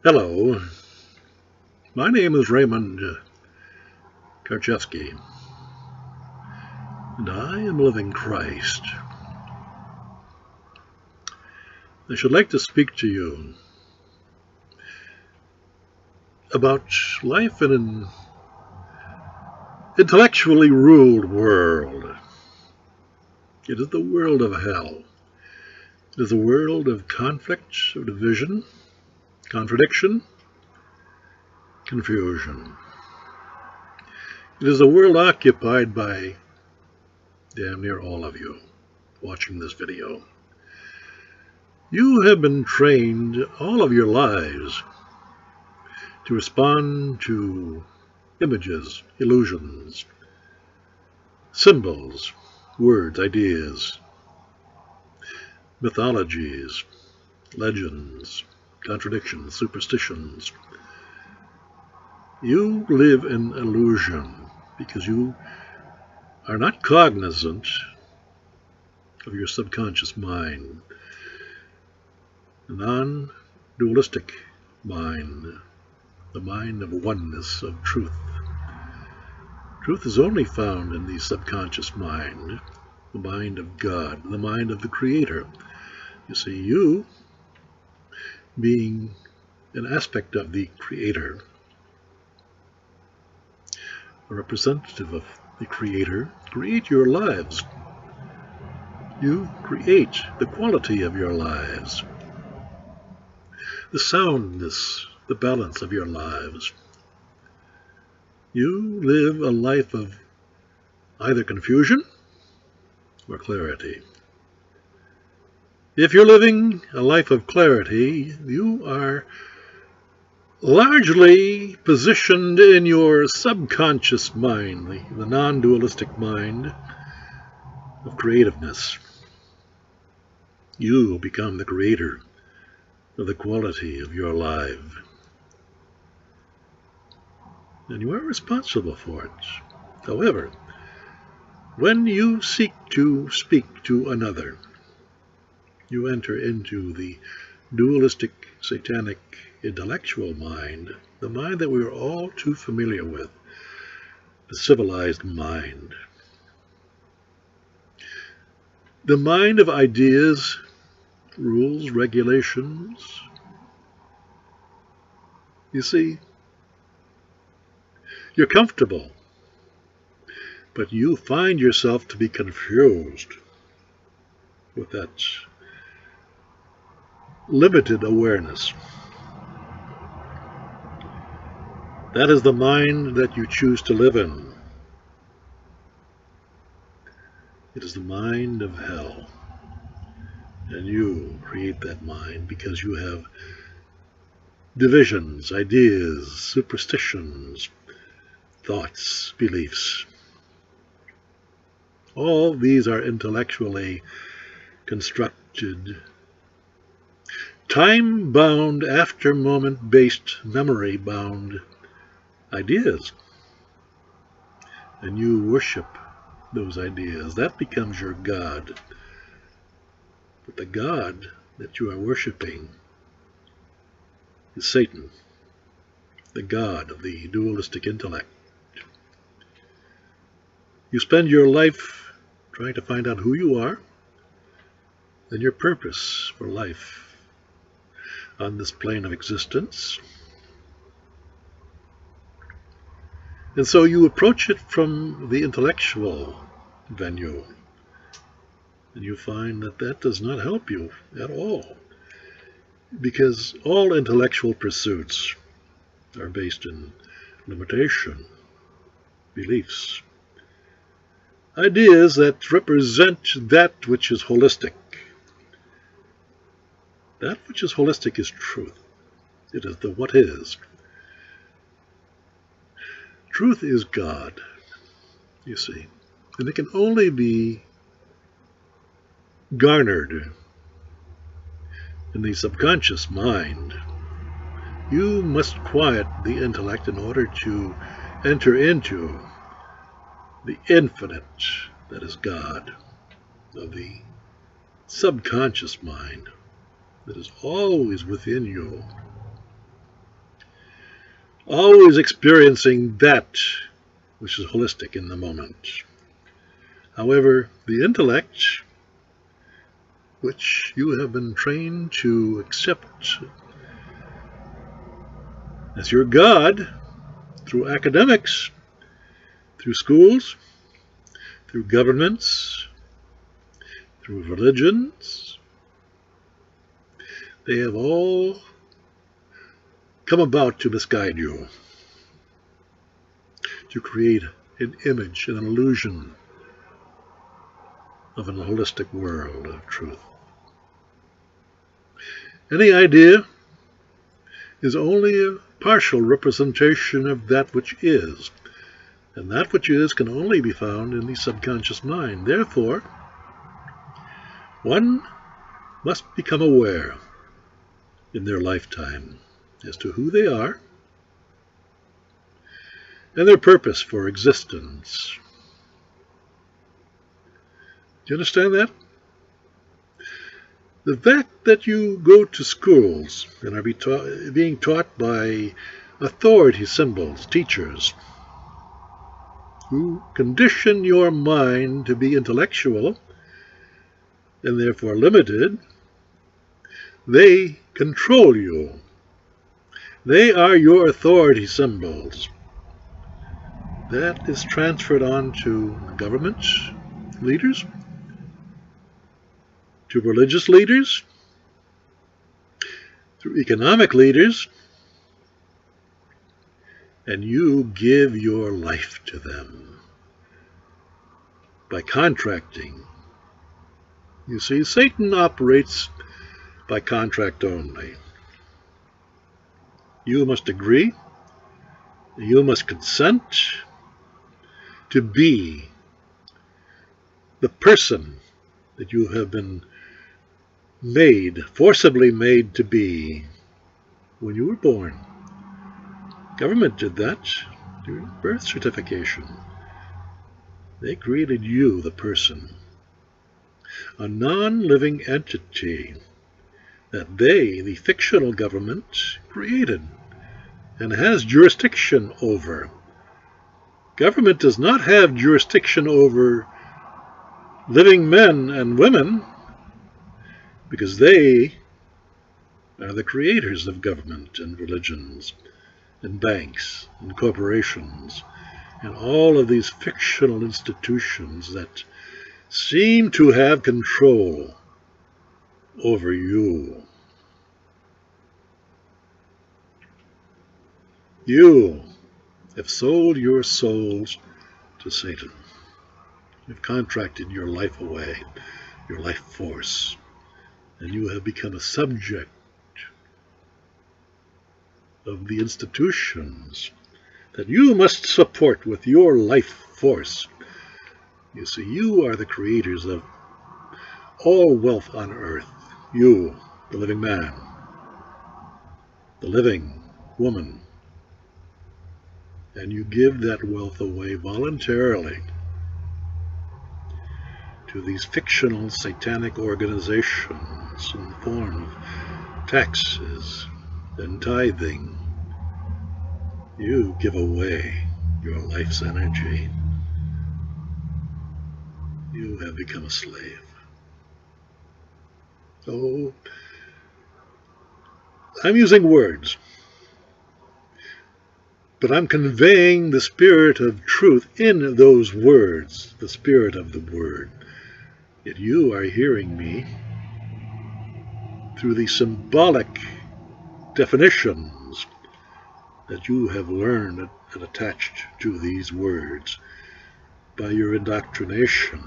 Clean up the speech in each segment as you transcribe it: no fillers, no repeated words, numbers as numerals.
Hello, my name is Raymond Karchevsky, and I am living Christ. I should like to speak to you about life in an intellectually ruled world. It is the world of hell. It is a world of conflict, of division, contradiction, confusion. It is a world occupied by damn near all of you watching this video. You have been trained all of your lives to respond to images, illusions, symbols, words, ideas, mythologies, legends, contradictions, superstitions. You live in illusion because you are not cognizant of your subconscious mind, a non-dualistic mind, the mind of oneness, of truth. Truth is only found in the subconscious mind, the mind of God, the mind of the Creator. You see, you, being an aspect of the Creator, a representative of the Creator, create your lives. You create the quality of your lives, the soundness, the balance of your lives. You live a life of either confusion or clarity. If you're living a life of clarity, you are largely positioned in your subconscious mind, the non-dualistic mind of creativeness. You become the creator of the quality of your life, and you are responsible for it. However, when you seek to speak to another, you enter into the dualistic, satanic, intellectual mind, the mind that we are all too familiar with, the civilized mind. The mind of ideas, rules, regulations. You see, you're comfortable, but you find yourself to be confused with that limited awareness. That is the mind that you choose to live in. It is the mind of hell. And you create that mind because you have divisions, ideas, superstitions, thoughts, beliefs. All these are intellectually constructed, time-bound, after-moment-based, memory-bound ideas. And you worship those ideas. That becomes your God. But the God that you are worshiping is Satan, the God of the dualistic intellect. You spend your life trying to find out who you are and your purpose for life on this plane of existence. And so you approach it from the intellectual venue, and you find that that does not help you at all, because all intellectual pursuits are based in limitation, beliefs, ideas that represent that which is holistic. That which is holistic is truth. It is the what is. Truth is God, you see, and it can only be garnered in the subconscious mind. You must quiet the intellect in order to enter into the infinite that is God, of the subconscious mind that is always within you. always experiencing that which is holistic in the moment. However, the intellect, which you have been trained to accept as your God through academics, through schools, through governments, through religions, they have all come about to misguide you, to create an image, an illusion of an holistic world of truth. Any idea is only a partial representation of that which is, and that which is can only be found in the subconscious mind. Therefore, one must become aware in their lifetime as to who they are and their purpose for existence. Do you understand that? The fact that you go to schools and are being taught by authority symbols, teachers, who condition your mind to be intellectual and therefore limited, they control you. They are your authority symbols. That is transferred on to government leaders, to religious leaders, through economic leaders, and you give your life to them by contracting. You see, Satan operates by contract only. You must agree, you must consent to be the person that you have been forcibly made to be when you were born. Government did that through birth certification. They created you, the person, a non-living entity that they, the fictional government, created and has jurisdiction over. Government does not have jurisdiction over living men and women because they are the creators of government and religions and banks and corporations and all of these fictional institutions that seem to have control over you. You have sold your souls to Satan. You've contracted your life away, your life force, and you have become a subject of the institutions that you must support with your life force. You see, you are the creators of all wealth on earth. You, the living man, the living woman, and you give that wealth away voluntarily to these fictional satanic organizations in the form of taxes and tithing. You give away your life's energy. You have become a slave. Oh, I'm using words, but I'm conveying the spirit of truth in those words, the spirit of the word. Yet you are hearing me through the symbolic definitions that you have learned and attached to these words by your indoctrination.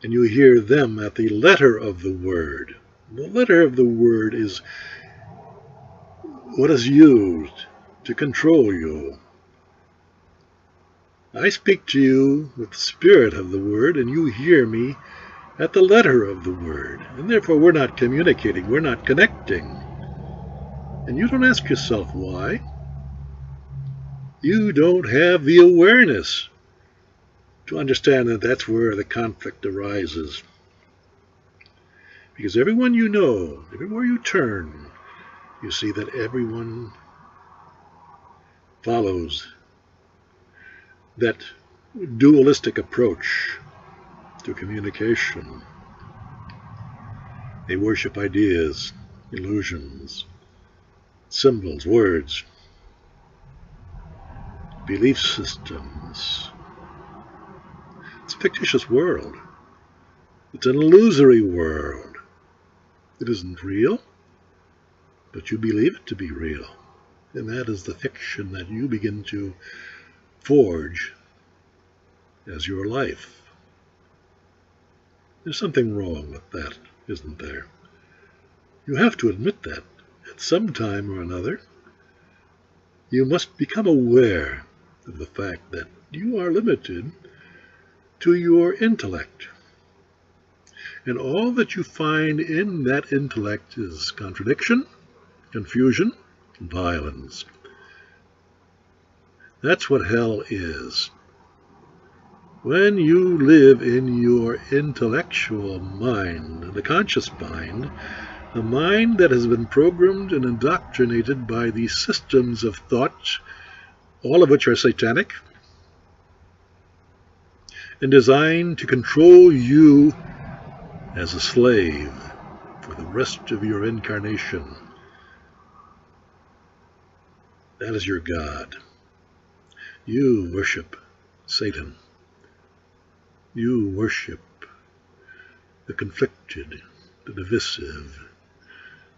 And you hear them at the letter of the word. The letter of the word is what is used to control you. I speak to you with the spirit of the word, and you hear me at the letter of the word. And therefore we're not communicating, we're not connecting. And you don't ask yourself why. You don't have the awareness to understand that that's where the conflict arises. Because everyone you know, everywhere you turn, you see that everyone follows that dualistic approach to communication. They worship ideas, illusions, symbols, words, belief systems. It's a fictitious world. It's an illusory world. It isn't real, but you believe it to be real. And that is the fiction that you begin to forge as your life. There's something wrong with that, isn't there? You have to admit that at some time or another. You must become aware of the fact that you are limited to your intellect. And all that you find in that intellect is contradiction, confusion, and violence. That's what hell is. When you live in your intellectual mind, the conscious mind, the mind that has been programmed and indoctrinated by these systems of thought, all of which are satanic, and designed to control you as a slave for the rest of your incarnation. That is your God. You worship Satan. You worship the conflicted, the divisive,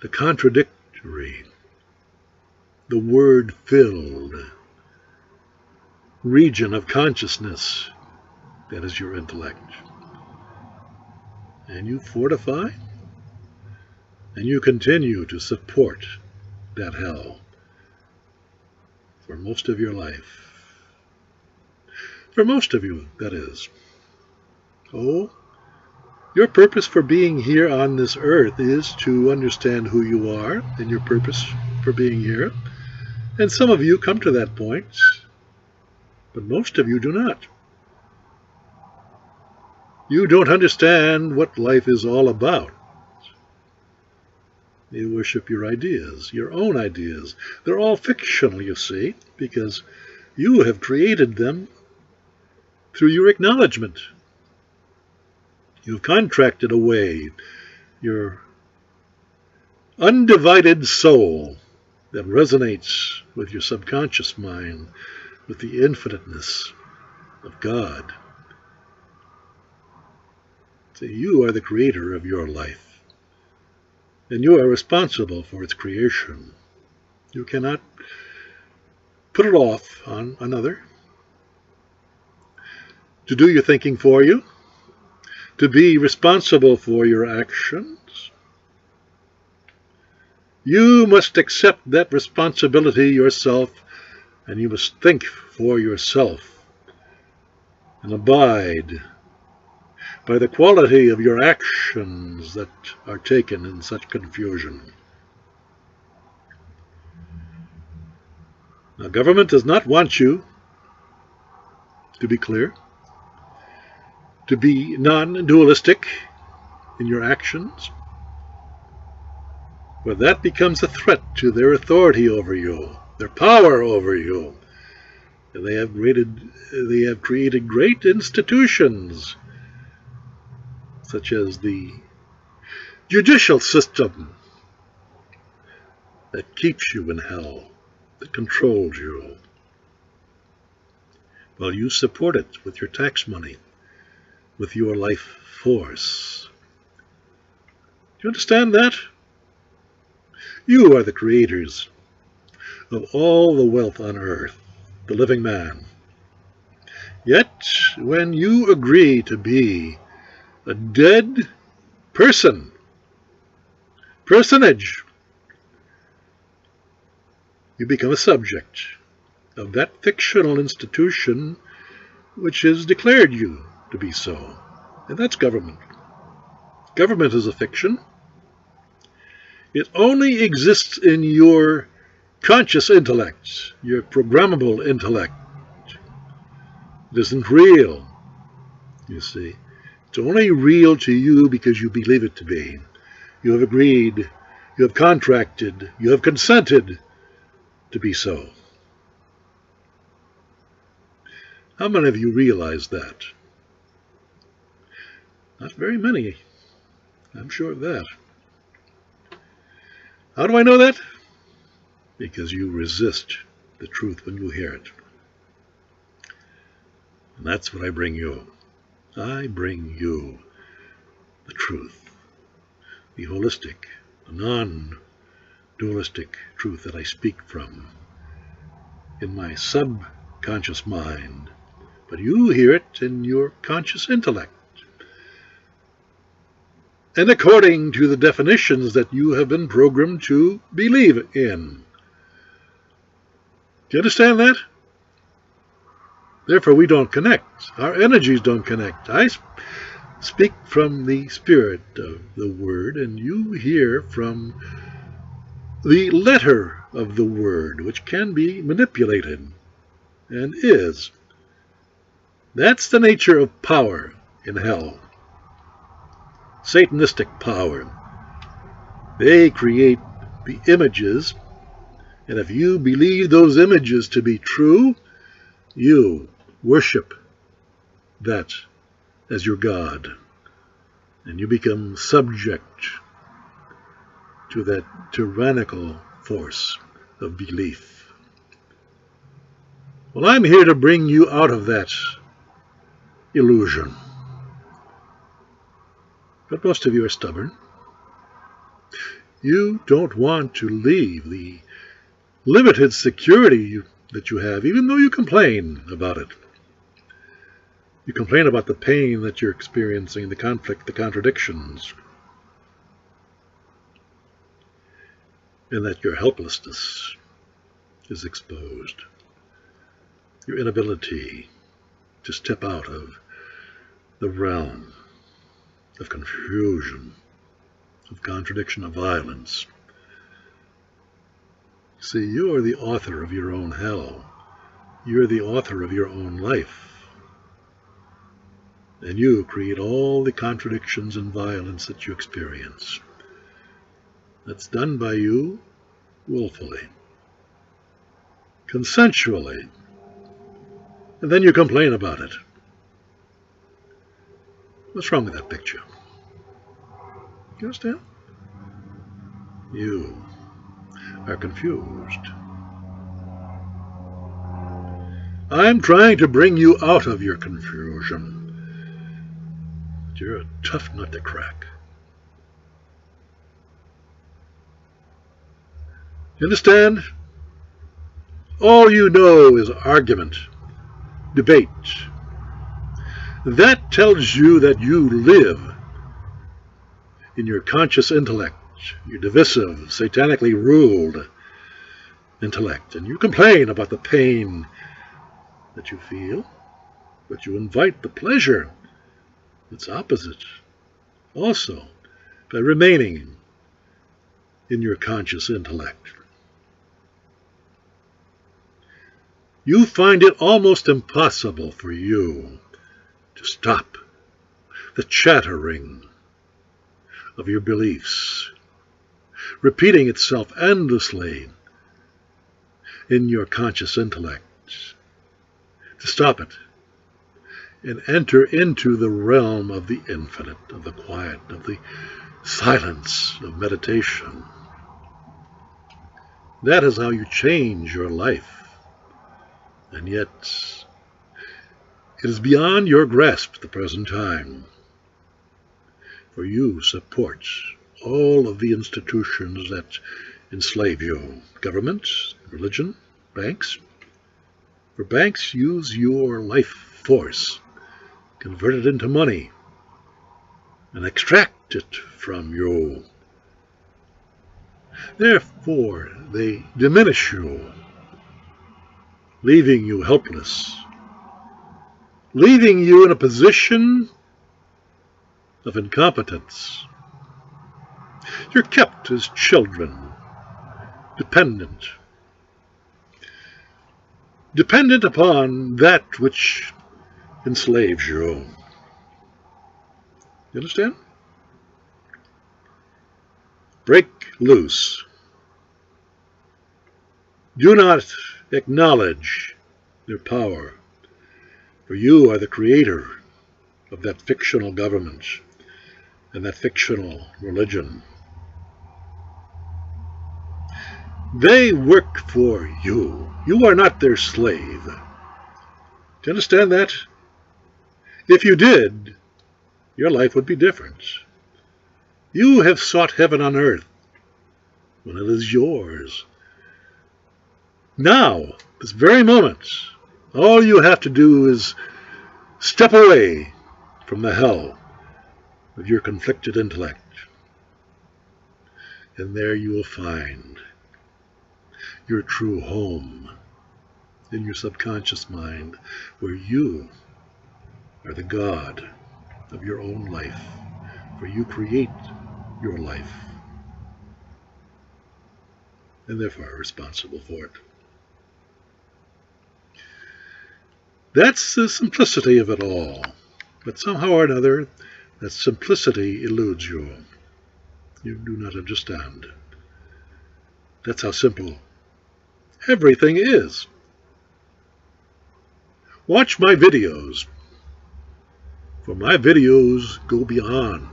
the contradictory, the word-filled region of consciousness that is your intellect. And you fortify and you continue to support that hell for most of your life. For most of you, that is. Oh, your purpose for being here on this earth is to understand who you are and your purpose for being here. And some of you come to that point, but most of you do not. You don't understand what life is all about. You worship your ideas, your own ideas. They're all fictional, you see, because you have created them through your acknowledgement. You've contracted away your undivided soul that resonates with your subconscious mind, with the infiniteness of God. So you are the creator of your life, and you are responsible for its creation. You cannot put it off on another to do your thinking for you, to be responsible for your actions. You must accept that responsibility yourself, and you must think for yourself and abide by the quality of your actions that are taken in such confusion. Now, government does not want you, to be clear, to be non-dualistic in your actions, for that becomes a threat to their authority over you, their power over you. And they have created great institutions, such as the judicial system that keeps you in hell, that controls you. Well, you support it with your tax money, with your life force. Do you understand that? You are the creators of all the wealth on earth, the living man. Yet, when you agree to be a dead personage, you become a subject of that fictional institution which has declared you to be so. And that's government. Government is a fiction. It only exists in your conscious intellect, your programmable intellect. It isn't real, you see. It's only real to you because you believe it to be. You have agreed, you have contracted, you have consented to be so. How many of you realize that? Not very many. I'm sure of that. How do I know that? Because you resist the truth when you hear it. And that's what I bring you. I bring you the truth, the holistic, the non-dualistic truth that I speak from in my subconscious mind, but you hear it in your conscious intellect. And according to the definitions that you have been programmed to believe in. Do you understand that? Therefore, we don't connect. Our energies don't connect. I speak from the spirit of the word, and you hear from the letter of the word, which can be manipulated, and is. That's the nature of power in hell. Satanistic power. They create the images, and if you believe those images to be true, you worship that as your God, and you become subject to that tyrannical force of belief. Well, I'm here to bring you out of that illusion. But most of you are stubborn. You don't want to leave the limited security that you have, even though you complain about it. You complain about the pain that you're experiencing, the conflict, the contradictions, and that your helplessness is exposed. Your inability to step out of the realm of confusion, of contradiction, of violence. See, you are the author of your own hell. You're the author of your own life. And you create all the contradictions and violence that you experience. That's done by you willfully, consensually, and then you complain about it. What's wrong with that picture? You understand? You are confused. I'm trying to bring you out of your confusion. You're a tough nut to crack. You understand? All you know is argument, debate. That tells you that you live in your conscious intellect, your divisive, satanically ruled intellect, and you complain about the pain that you feel, but you invite the pleasure, its opposite, also by remaining in your conscious intellect. You find it almost impossible for you to stop the chattering of your beliefs, repeating itself endlessly in your conscious intellect, to stop it and enter into the realm of the infinite, of the quiet, of the silence of meditation. That is how you change your life. And yet, it is beyond your grasp at the present time. For you support all of the institutions that enslave you. Government, religion, banks. For banks use your life force, convert it into money, and extract it from you. Therefore, they diminish you, leaving you helpless, leaving you in a position of incompetence. You're kept as children, dependent upon that which enslaves you. You understand? Break loose. Do not acknowledge their power. For you are the creator of that fictional government and that fictional religion. They work for you. You are not their slave. Do you understand that? If you did, your life would be different. You have sought heaven on earth when it is yours. Now, this very moment, all you have to do is step away from the hell of your conflicted intellect. And there you will find your true home in your subconscious mind, where you are the God of your own life, for you create your life and therefore are responsible for it. That's the simplicity of it all. But somehow or another, that simplicity eludes you. You do not understand. That's how simple everything is. Watch my videos, for my videos go beyond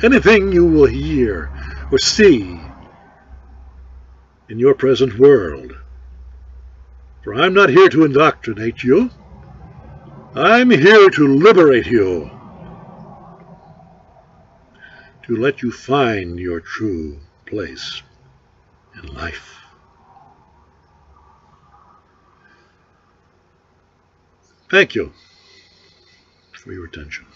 anything you will hear or see in your present world. For I'm not here to indoctrinate you. I'm here to liberate you, to let you find your true place in life. Thank you for your attention.